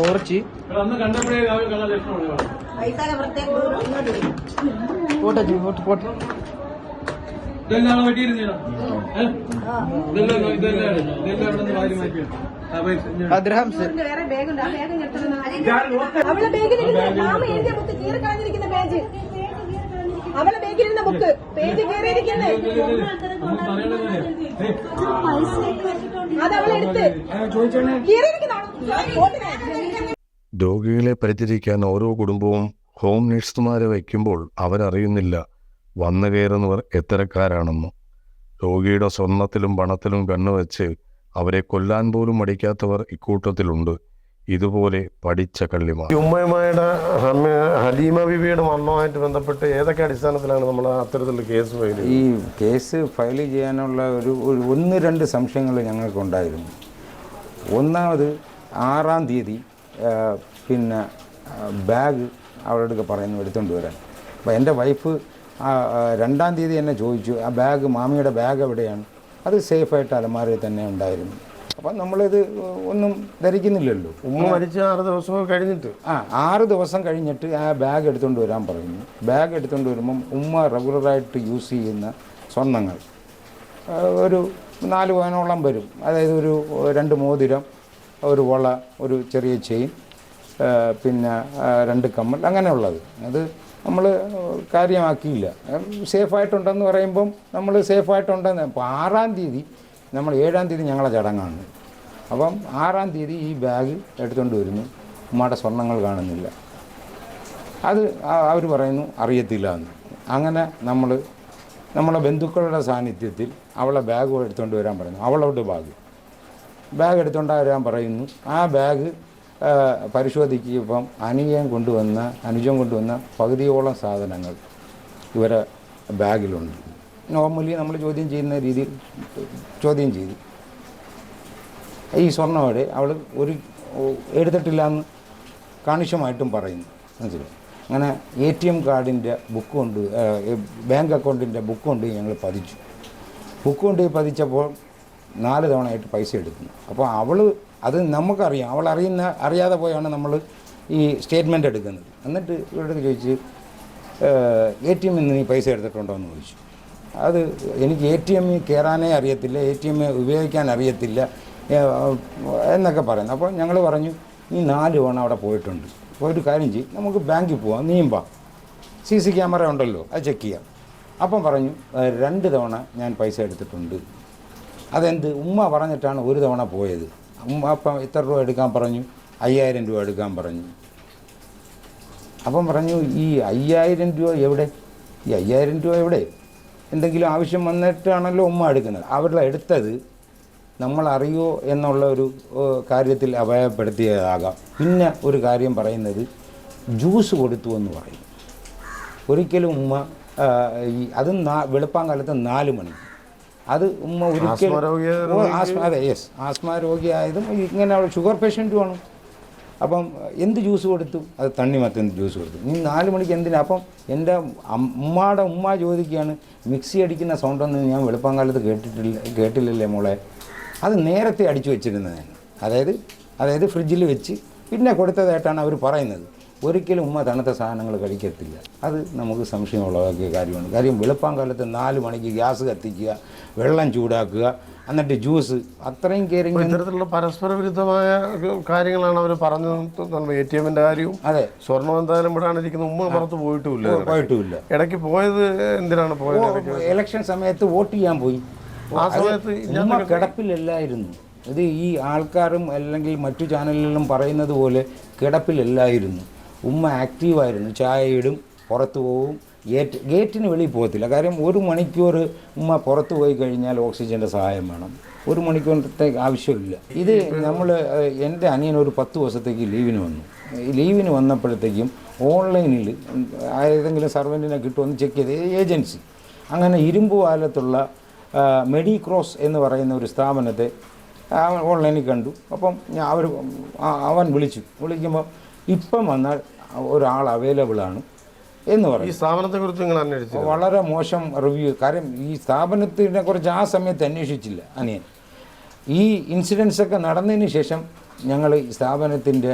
കുറച്ച് പോട്ടെ അദ്രഹംസ് അവളെ ബേഗിലിരുന്ന് മാമ എഴുതിയ ബുക്ക് കീറി കളഞ്ഞിരിക്കുന്ന പേജ്, അവളെ ബേഗിലിരുന്ന ബുക്ക് പേജ് കീറിയിരിക്കുന്നത് അതവളെടുത്ത് കീറിയിരിക്കുന്നതാണ്. രോഗികളെ പരിചരിക്കാൻ ഓരോ കുടുംബവും ഹോം നഴ്സുമാരെ വയ്ക്കുമ്പോൾ അവരറിയുന്നില്ല വന്നു കയറുന്നവർ എത്തരക്കാരാണെന്ന്. രോഗിയുടെ സ്വർണത്തിലും പണത്തിലും കണ്ണുവെച്ച് അവരെ കൊല്ലാൻ പോലും മടിക്കാത്തവർ ഇക്കൂട്ടത്തിലുണ്ട്. ഇതുപോലെ പഠിച്ച കള്ളിമാർ. ഉമ്മയുമായുടെ ഹലീമ ബിബിയുടെ മരണവുമായിട്ട് ബന്ധപ്പെട്ട് ഏതൊക്കെ അടിസ്ഥാനത്തിലാണ് നമ്മൾ അത്തരത്തിലുള്ള കേസ് ഫയൽ ചെയ്തത്? ഈ കേസ് ഫയൽ ചെയ്യാനുള്ള ഒരു 1-2 സംശയങ്ങൾ ഞങ്ങൾക്കുണ്ടായിരുന്നു. ഒന്നാമത് 6-ാം തീയതി പിന്നെ ബാഗ് അവരുടെ പറയുന്നു എടുത്തുകൊണ്ട് വരാൻ. അപ്പോൾ എൻ്റെ വൈഫ് 2-ാം തീയതി എന്നെ ചോദിച്ചു, ആ ബാഗ് മാമിയുടെ ബാഗ് എവിടെയാണ്? അത് സേഫായിട്ട് അലമാരയിൽ തന്നെ ഉണ്ടായിരുന്നു. അപ്പം നമ്മളിത് ഒന്നും ധരിക്കുന്നില്ലല്ലോ. ഉമ്മ മരിച്ച 6 ദിവസമൊക്കെ കഴിഞ്ഞിട്ട് 6 ദിവസം കഴിഞ്ഞിട്ട് ആ ബാഗ് എടുത്തുകൊണ്ട് വരാൻ പറയുന്നു. ബാഗ് എടുത്തുകൊണ്ട് വരുമ്പം ഉമ്മ റെഗുലറായിട്ട് യൂസ് ചെയ്യുന്ന സ്വർണ്ണങ്ങൾ ഒരു 4 പവനോളം വരും. അതായത് ഒരു 2 മോതിരം, ഒരു വള, ഒരു ചെറിയ ചെയിൻ, പിന്നെ 2 കമ്മൽ, അങ്ങനെയുള്ളത്. അത് നമ്മൾ കാര്യമാക്കിയില്ല. സേഫായിട്ടുണ്ടെന്ന് പറയുമ്പം നമ്മൾ സേഫായിട്ടുണ്ടെന്ന്. അപ്പോൾ 6-ാം തീയതി നമ്മൾ 7-ാം തീയതി ഞങ്ങളെ ചടങ്ങാണ്. അപ്പം 6-ാം തീയതി ഈ ബാഗ് എടുത്തുകൊണ്ട് വരുന്നു. ഉമ്മയുടെ സ്വർണ്ണങ്ങൾ കാണുന്നില്ല. അത് അവർ പറയുന്നു അറിയത്തില്ല എന്ന്. അങ്ങനെ നമ്മളെ ബന്ധുക്കളുടെ സാന്നിധ്യത്തിൽ അവളെ ബാഗ് എടുത്തുകൊണ്ട് വരാൻ പറയുന്നു. അവളോട് ബാഗ് എടുത്തുകൊണ്ട് വരാൻ പറയുന്നു. ആ ബാഗ് പരിശോധിക്കുമ്പം അനുജൻ കൊണ്ടുവന്ന പകുതിയോളം സാധനങ്ങൾ ഇവരെ ബാഗിലുണ്ട്. നോർമലി നമ്മൾ ചോദ്യം ചെയ്യുന്ന രീതിയിൽ ചോദ്യം ചെയ്തു. ഈ സ്വർണ്ണമോടെ അവൾ എടുത്തിട്ടില്ല എന്ന് കാണിഷ്യമായിട്ടും പറയുന്നു. മനസ്സിലായി? അങ്ങനെ ATM കാർഡിൻ്റെ ബുക്ക് കൊണ്ട്, ബാങ്ക് അക്കൗണ്ടിൻ്റെ ബുക്ക് കൊണ്ട് ഞങ്ങൾ പതിച്ചു. ബുക്ക് കൊണ്ട് പതിച്ചപ്പോൾ 4 തവണയായിട്ട് പൈസ എടുക്കുന്നു. അപ്പോൾ അത് നമുക്കറിയാം. അറിയാതെ പോയാണ് നമ്മൾ ഈ സ്റ്റേറ്റ്മെൻറ്റ് എടുക്കുന്നത്. എന്നിട്ട് ഇവരുടെ ചോദിച്ച് ATM നിന്ന് നീ പൈസ എടുത്തിട്ടുണ്ടോ എന്ന് ചോദിച്ചു. അത് എനിക്ക് ATM കയറാനേ അറിയത്തില്ല, ATM ഉപയോഗിക്കാൻ അറിയത്തില്ല എന്നൊക്കെ പറയുന്നു. അപ്പോൾ ഞങ്ങൾ പറഞ്ഞു നീ 4 തവണ അവിടെ പോയിട്ടുണ്ട്. അപ്പോൾ ഒരു കാര്യം ചെയ്യും, നമുക്ക് ബാങ്കിൽ പോവാം, നീയും വാ, CC ക്യാമറ ഉണ്ടല്ലോ, അത് ചെക്ക് ചെയ്യാം. അപ്പം പറഞ്ഞു 2 തവണ ഞാൻ പൈസ എടുത്തിട്ടുണ്ട്. അതെന്ത് ഉമ്മ പറഞ്ഞിട്ടാണ് 1 തവണ പോയത്. ഉമ്മ അപ്പം എത്ര രൂപ എടുക്കാൻ പറഞ്ഞു? 5000 രൂപ എടുക്കാൻ പറഞ്ഞു. അപ്പം പറഞ്ഞു ഈ 5000 രൂപ എവിടെ? ഈ 5000 രൂപ എവിടെ? എന്തെങ്കിലും ആവശ്യം വന്നിട്ടാണല്ലോ ഉമ്മ എടുക്കുന്നത്. അവരുടെ എടുത്തത് നമ്മളറിയോ എന്നുള്ള ഒരു കാര്യത്തിൽ അപായപ്പെടുത്തിയതാകാം. പിന്നെ ഒരു കാര്യം പറയുന്നത് ജ്യൂസ് കൊടുത്തു എന്ന് പറയും. ഒരിക്കലും ഉമ്മ അതും വെളുപ്പാങ്കാലത്ത് 4 മണി, അത് ഉമ്മ ഒരിക്കലും ആസ്മ രോഗിയായതും ഇങ്ങനെ ഷുഗർ പേഷ്യൻറ്റുമാണ്. അപ്പം എന്ത് ജ്യൂസ് കൊടുത്തു? അത് തണ്ണിമത്തൻ ജ്യൂസ് കൊടുത്തു. നീ 4 മണിക്ക് എന്തിനാ? അപ്പം എൻ്റെ ഉമ്മ ചോദിക്കുകയാണ്, മിക്സി അടിക്കുന്ന സൗണ്ടൊന്നും ഞാൻ വെളുപ്പാങ്കാലത്ത് കേട്ടില്ലല്ലേ മോളെ? അത് നേരത്തെ അടിച്ചു വെച്ചിരുന്നതാണ്. അതായത് ഫ്രിഡ്ജിൽ വെച്ച് പിന്നെ കൊടുത്തതായിട്ടാണ് അവർ പറയുന്നത്. ഒരിക്കലും ഉമ്മ തണുത്ത സാധനങ്ങൾ കഴിക്കത്തില്ല. അത് നമുക്ക് സംശയമുള്ളതാക്കിയ കാര്യമാണ്. കാര്യം വെളുപ്പാങ്കാലത്ത് 4 മണിക്ക് ഗ്യാസ് കത്തിക്കുക, വെള്ളം ചൂടാക്കുക, എന്നിട്ട് ജ്യൂസ്, അത്രയും കെയറിങ്. ഇത്തരത്തിലുള്ള പരസ്പര വിരുദ്ധമായ കാര്യങ്ങളാണ് അവർ പറഞ്ഞത്. ATMൻ്റെ കാര്യവും അതെ, സ്വർണ്ണം എന്തായാലും ഇവിടാണിരിക്കുന്ന. ഉമ്മ പുറത്ത് പോയിട്ടുമില്ല. ഇടയ്ക്ക് പോയത് എന്തിനാണ് പോയത്? ഇലക്ഷൻ സമയത്ത് വോട്ട് ചെയ്യാൻ പോയി. ആ സമയത്ത് ഉമ്മ കിടപ്പിലല്ലായിരുന്നു. ഇത് ഈ ആൾക്കാരും അല്ലെങ്കിൽ മറ്റു ചാനലുകളിലും പറയുന്നത് പോലെ കിടപ്പിലല്ലായിരുന്നു. ഉമ്മ ആക്റ്റീവായിരുന്നു. ചായ ഇടും, പുറത്ത് പോവും, ഗേറ്റിന് വെളിയിൽ പോകത്തില്ല. കാര്യം 1 മണിക്കൂർ ഉമ്മ പുറത്ത് പോയി കഴിഞ്ഞാൽ ഓക്സിജൻ്റെ സഹായം വേണം. 1 മണിക്കൂറത്തെ ആവശ്യമില്ല. ഇത് എൻ്റെ അനിയൻ ഒരു 10 ദിവസത്തേക്ക് ലീവിന് വന്നപ്പോഴത്തേക്കും ഓൺലൈനിൽ ഏതെങ്കിലും സർവൻറ്റിനെ കിട്ടുമെന്ന് ചെക്ക് ചെയ്ത് ഏജൻസി അങ്ങനെ ഇരുമ്പുപാലത്തുള്ള മെഡിക്രോസ് എന്ന് പറയുന്ന ഒരു സ്ഥാപനത്തെ ഓൺലൈനിൽ കണ്ടു. അപ്പം അവൻ വിളിക്കുമ്പോൾ ഇപ്പം വന്നാൽ ഒരാൾ അവൈലബിളാണ് എന്ന് പറയും. ഈ സ്ഥാപനത്തെക്കുറിച്ച് നിങ്ങൾ അന്വേഷിച്ചു? വളരെ മോശം റിവ്യൂ. കാര്യം ഈ സ്ഥാപനത്തിനെ കുറിച്ച് ആ സമയത്ത് അന്വേഷിച്ചില്ല അനിയൻ. ഈ ഇൻസിഡൻസൊക്കെ നടന്നതിന് ശേഷം ഞങ്ങൾ ഈ സ്ഥാപനത്തിൻ്റെ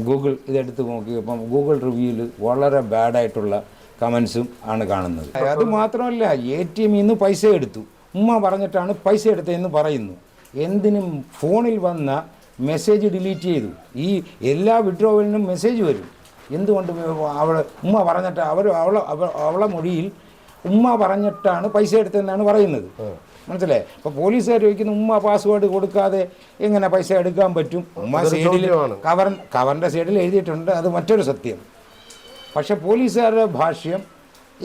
ഗൂഗിൾ ഇതെടുത്ത് നോക്കിയപ്പം ഗൂഗിൾ റിവ്യൂവിൽ വളരെ ബാഡായിട്ടുള്ള കമൻസും ആണ് കാണുന്നത്. അത് മാത്രമല്ല, ATM നിന്ന് പൈസ എടുത്തു, ഉമ്മ പറഞ്ഞിട്ടാണ് പൈസ എടുത്തതെന്ന് പറയുന്നു. എന്തിനും ഫോണിൽ വന്ന മെസ്സേജ് ഡിലീറ്റ് ചെയ്തു. ഈ എല്ലാ വിഡ്രോവലിനും മെസ്സേജ് വരും. എന്തുകൊണ്ട് ഉമ്മ പറഞ്ഞിട്ട് അവളെ മൊഴിയിൽ ഉമ്മ പറഞ്ഞിട്ടാണ് പൈസ എടുത്തതെന്നാണ് പറയുന്നത്. മനസ്സിലായി? അപ്പോൾ പോലീസുകാർ ചോദിക്കുന്നു ഉമ്മ പാസ്വേഡ് കൊടുക്കാതെ എങ്ങനെ പൈസ എടുക്കാൻ പറ്റും? ഉമ്മ സൈഡിൽ കവറിൻ്റെ സൈഡിൽ എഴുതിയിട്ടുണ്ട്, അത് മറ്റൊരു സത്യം. പക്ഷെ പോലീസുകാരുടെ ഭാഷ്യം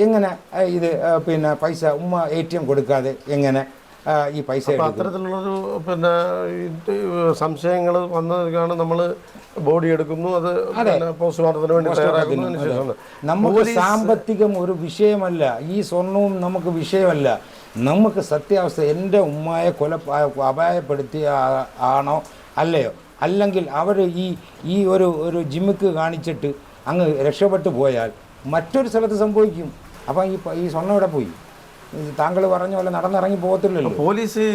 എങ്ങനെ ഇത് പിന്നെ പൈസ ഉമ്മ ATM കൊടുക്കാതെ എങ്ങനെ ഈ പൈസ അത്തരത്തിലുള്ളൊരു പിന്നെ സംശയങ്ങൾ വന്നതാണ്. നമ്മൾ ബോഡി എടുക്കുന്നു, അത് പോസ്റ്റ്മോർട്ടത്തിന് വേണ്ടി തയ്യാറാക്കുന്നതിന് ശേഷം നമുക്ക് സാമ്പത്തികം ഒരു വിഷയമല്ല, ഈ സ്വർണവും നമുക്ക് വിഷയമല്ല. നമുക്ക് സത്യാവസ്ഥ എൻ്റെ ഉമ്മയെ അപായപ്പെടുത്തിയ ആണോ അല്ലയോ, അല്ലെങ്കിൽ അവർ ഈ ഒരു ജിമ്മിക്ക് കാണിച്ചിട്ട് അങ്ങ് രക്ഷപ്പെട്ടു പോയാൽ മറ്റൊരു സ്ഥലത്ത് സംഭവിക്കും. അപ്പം ഈ സ്വർണ്ണം ഇവിടെ പോയി താങ്കൾ പറഞ്ഞ പോലെ നടന്നിറങ്ങി പോകത്തില്ലല്ലോ. പോലീസ്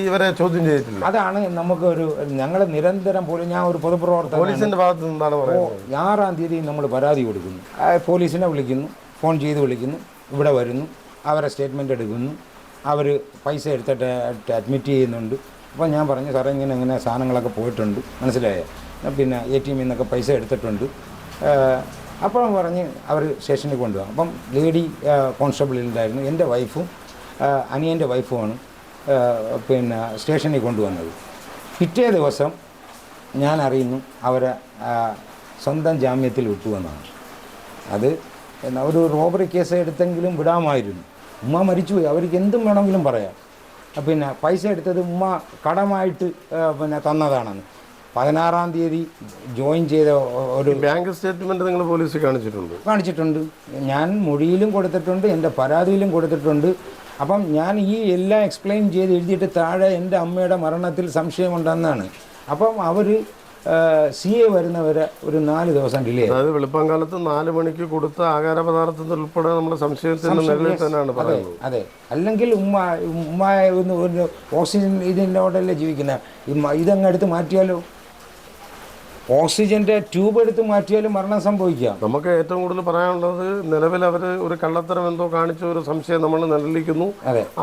ഇവരെ ചോദ്യം ചെയ്തിട്ടില്ല. അതാണ് നമുക്കൊരു ഞങ്ങൾ നിരന്തരം പോലും ഞാൻ ഒരു പൊതുപ്രവർത്തകൻ പോലീസിന്റെ ഭാഗത്ത് നിന്നാണ് പറയുന്നത്. 6-ാം തീയതി നമ്മൾ പരാതി കൊടുക്കുന്നു, പോലീസിനെ വിളിക്കുന്നു, ഫോൺ ചെയ്ത് വിളിക്കുന്നു, ഇവിടെ വരുന്നു, അവരെ സ്റ്റേറ്റ്മെൻറ്റ് എടുക്കുന്നു, അവർ പൈസ എടുത്തിട്ട് അഡ്മിറ്റ് ചെയ്യുന്നുണ്ട്. അപ്പോൾ ഞാൻ പറഞ്ഞു സാറേ ഇങ്ങനെ സാധനങ്ങളൊക്കെ പോയിട്ടുണ്ട്, മനസ്സിലായോ, പിന്നെ ATM നിന്നൊക്കെ പൈസ എടുത്തിട്ടുണ്ട്. അപ്പോഴും പറഞ്ഞ് അവർ സ്റ്റേഷനിൽ കൊണ്ടുപോകാം. അപ്പം ലേഡി കോൺസ്റ്റബിളിലുണ്ടായിരുന്നു, എൻ്റെ വൈഫും അനിയൻ്റെ വൈഫുമാണ് പിന്നെ സ്റ്റേഷനിൽ കൊണ്ടുവന്നത്. പിറ്റേ ദിവസം ഞാൻ അറിയുന്നു അവരെ സ്വന്തം ജാമ്യത്തിൽ വിട്ടുവെന്നാണ്. അത് ഒരു റോബറി കേസ് എടുത്തെങ്കിലും വിടാമായിരുന്നു. ഉമ്മ മരിച്ചുപോയി, അവർക്ക് എന്തും വേണമെങ്കിലും പറയാം. പിന്നെ പൈസ എടുത്തത് ഉമ്മ കടമായിട്ട് പിന്നെ തന്നതാണെന്ന് 16-ാം തീയതി ജോയിൻ ചെയ്ത ഒരു ബാങ്ക് സ്റ്റേറ്റ്മെൻറ്റ് നിങ്ങൾ പോലീസിൽ കാണിച്ചിട്ടുണ്ട്. ഞാൻ മൊഴിയിലും കൊടുത്തിട്ടുണ്ട്, എൻ്റെ പരാതിയിലും കൊടുത്തിട്ടുണ്ട്. അപ്പം ഞാൻ ഈ എല്ലാം എക്സ്പ്ലെയിൻ ചെയ്ത് എഴുതിയിട്ട് താഴെ എൻ്റെ അമ്മയുടെ മരണത്തിൽ സംശയമുണ്ടെന്നാണ്. അപ്പം അവർ CA വരുന്നവരെ ഒരു 4 ദിവസം ഡിലേ. അതായത് വെളുപ്പംകാലത്ത് 4 മണിക്ക് കൊടുത്ത ആഹാര പദാർത്ഥത്തിൽ ഉൾപ്പെടെ നമ്മുടെ സംശയത്തിന് നിലവിൽ തന്നെയാണ് പറയുന്നത്. അതെ, അല്ലെങ്കിൽ ഉമ്മ ഒരു ഓക്സിജൻ ഇതിനോടല്ലേ ജീവിക്കുന്നത്. ഇതങ്ങ് എടുത്ത് മാറ്റിയാലോ, ഓക്സിജന്റെ ട്യൂബ് എടുത്ത് മാറ്റിയാലും മരണം സംഭവിക്കാം. നമുക്ക് ഏറ്റവും കൂടുതൽ പറയാനുള്ളത് നിലവിൽ അവർ ഒരു കള്ളത്തരം എന്തോ കാണിച്ച ഒരു സംശയം നമ്മൾ നിലനിൽക്കുന്നു.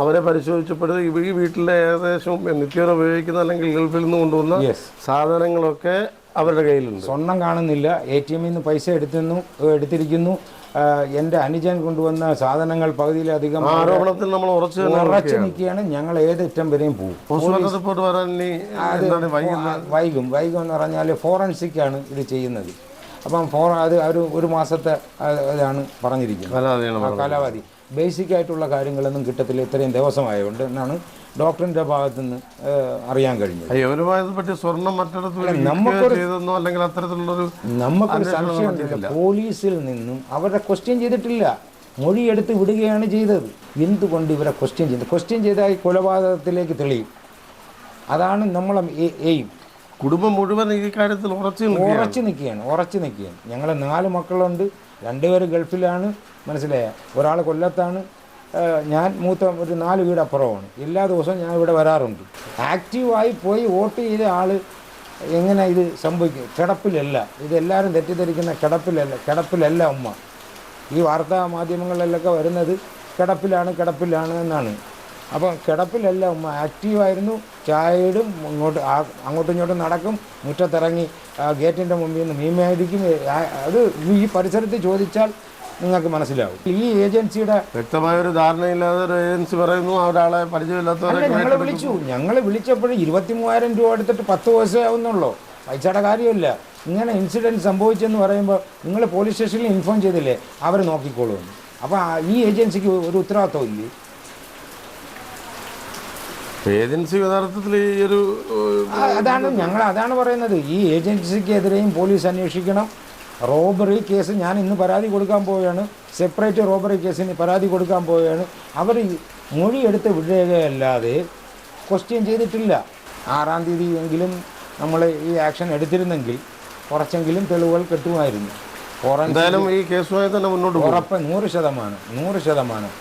അവരെ പരിശോധിച്ചപ്പോൾ ഈ വീട്ടിലെ ഏകദേശം നിത്യേന ഉപയോഗിക്കുന്ന അല്ലെങ്കിൽ ഗൾഫിൽ നിന്ന് കൊണ്ടുവന്ന സാധനങ്ങളൊക്കെ അവരുടെ കയ്യിലുണ്ട്. സ്വർണം കാണുന്നില്ല, ATM നിന്ന് പൈസ എടുത്തിരിക്കുന്നു. എൻ്റെ അനുജൻ കൊണ്ടുവന്ന സാധനങ്ങൾ പകുതിയിലധികം ആരോപണത്തിൽ നമ്മൾ ഉറച്ചു നിൽക്കുകയാണ്. ഞങ്ങൾ ഏതറ്റം വരെയും പോകും. വൈകും എന്ന് പറഞ്ഞാൽ ഫോറൻസിക് ആണ് ഇത് ചെയ്യുന്നത്. അപ്പം അത് ഒരു മാസത്തെ ഇതാണ് പറഞ്ഞിരിക്കുന്നത് കാലാവധി. ബേസിക് ആയിട്ടുള്ള കാര്യങ്ങളൊന്നും കിട്ടത്തില്ല ഇത്രയും ദിവസമായതുകൊണ്ട് എന്നാണ് ഡോക്ടറിന്റെ ഭാഗത്തു നിന്ന് അറിയാൻ കഴിഞ്ഞത്. നമുക്കൊരു സംശയമുണ്ടല്ലോ, പോലീസിൽ നിന്നും അവരുടെ ക്വസ്റ്റ്യൻ ചെയ്തിട്ടില്ല, മൊഴിയെടുത്ത് വിടുകയാണ് ചെയ്തത്. എന്തുകൊണ്ട് ഇവരെ ക്വസ്റ്റ്യൻ ചെയ്താൽ കൊലപാതകത്തിലേക്ക് തെളിയും. അതാണ് നമ്മളെ എയിം. കുടുംബം മുഴുവൻ ഈ കാര്യത്തിൽ ഉറച്ചു നിൽക്കുകയാണ്. ഞങ്ങൾ 4 മക്കളുണ്ട്, 2 പേര് ഗൾഫിലാണ്, മനസ്സിലായ, ഒരാൾ കൊല്ലത്താണ്, ഞാൻ മൂത്ത ഒരു 4 വീട് അപ്പുറമാണ്. എല്ലാ ദിവസവും ഞാൻ ഇവിടെ വരാറുണ്ട്. ആക്റ്റീവായി പോയി വോട്ട് ചെയ്ത ആൾ എങ്ങനെ ഇത് സംഭവിക്കും? കിടപ്പിലല്ല, ഇതെല്ലാവരും തെറ്റിദ്ധരിക്കുന്ന കിടപ്പിലല്ല ഉമ്മ. ഈ വാർത്താ മാധ്യമങ്ങളിലൊക്കെ വരുന്നത് കിടപ്പിലാണ് എന്നാണ്. അപ്പം കിടപ്പിലല്ല ഉമ്മ, ആക്റ്റീവായിരുന്നു. ചായയിടും, അങ്ങോട്ടും ഇങ്ങോട്ടും നടക്കും, മുറ്റത്തിറങ്ങി ഗേറ്റിൻ്റെ മുമ്പിൽ നിന്ന് മീമയായിരിക്കും. അത് ഈ പരിസരത്ത് ചോദിച്ചാൽ നിങ്ങൾക്ക് മനസ്സിലാവും. ഈ ഏജൻസിയുടെ വ്യക്തമായ ഒരു ധാരണയില്ലാതെ ഒരു ഏജൻസി പറയുന്നു ഒരാളെ പരിചയമില്ലാത്തവരെ ഞങ്ങൾ വിളിച്ചപ്പോൾ 23,000 രൂപ എടുത്തിട്ട് 10 ദിവസമേ ആവുന്നുള്ളൂ. പൈസയുടെ കാര്യമില്ല. ഇങ്ങനെ ഇൻസിഡൻറ്റ് സംഭവിച്ചെന്ന് പറയുമ്പോൾ നിങ്ങൾ പോലീസ് സ്റ്റേഷനിൽ ഇൻഫോം ചെയ്തില്ലേ, അവർ നോക്കിക്കോളും. അപ്പോൾ ഈ ഏജൻസിക്ക് ഒരു ഉത്തരവാദിത്വം ഇല്ലേ? ഏജൻസി യഥാർത്ഥത്തിൽ ഈ ഒരു അതാണ് പറയുന്നത്. ഈ ഏജൻസിക്കെതിരെയും പോലീസ് അന്വേഷിക്കണം. റോബറി കേസ് ഞാൻ ഇന്ന് പരാതി കൊടുക്കാൻ പോവുകയാണ്, സെപ്പറേറ്റ് റോബറി കേസിന് പരാതി കൊടുക്കാൻ പോവുകയാണ്. അവർ മൊഴിയെടുത്ത് വിടുകയല്ലാതെ ക്വസ്റ്റ്യൻ ചെയ്തിട്ടില്ല. 6-ാം തീയതി എങ്കിലും നമ്മൾ ഈ ആക്ഷൻ എടുത്തിരുന്നെങ്കിൽ കുറച്ചെങ്കിലും തെളിവുകൾ കിട്ടുമായിരുന്നു. എന്തായാലും ഈ കേസുമായി തന്നെ മുന്നോട്ട് ഉറപ്പ് 100%.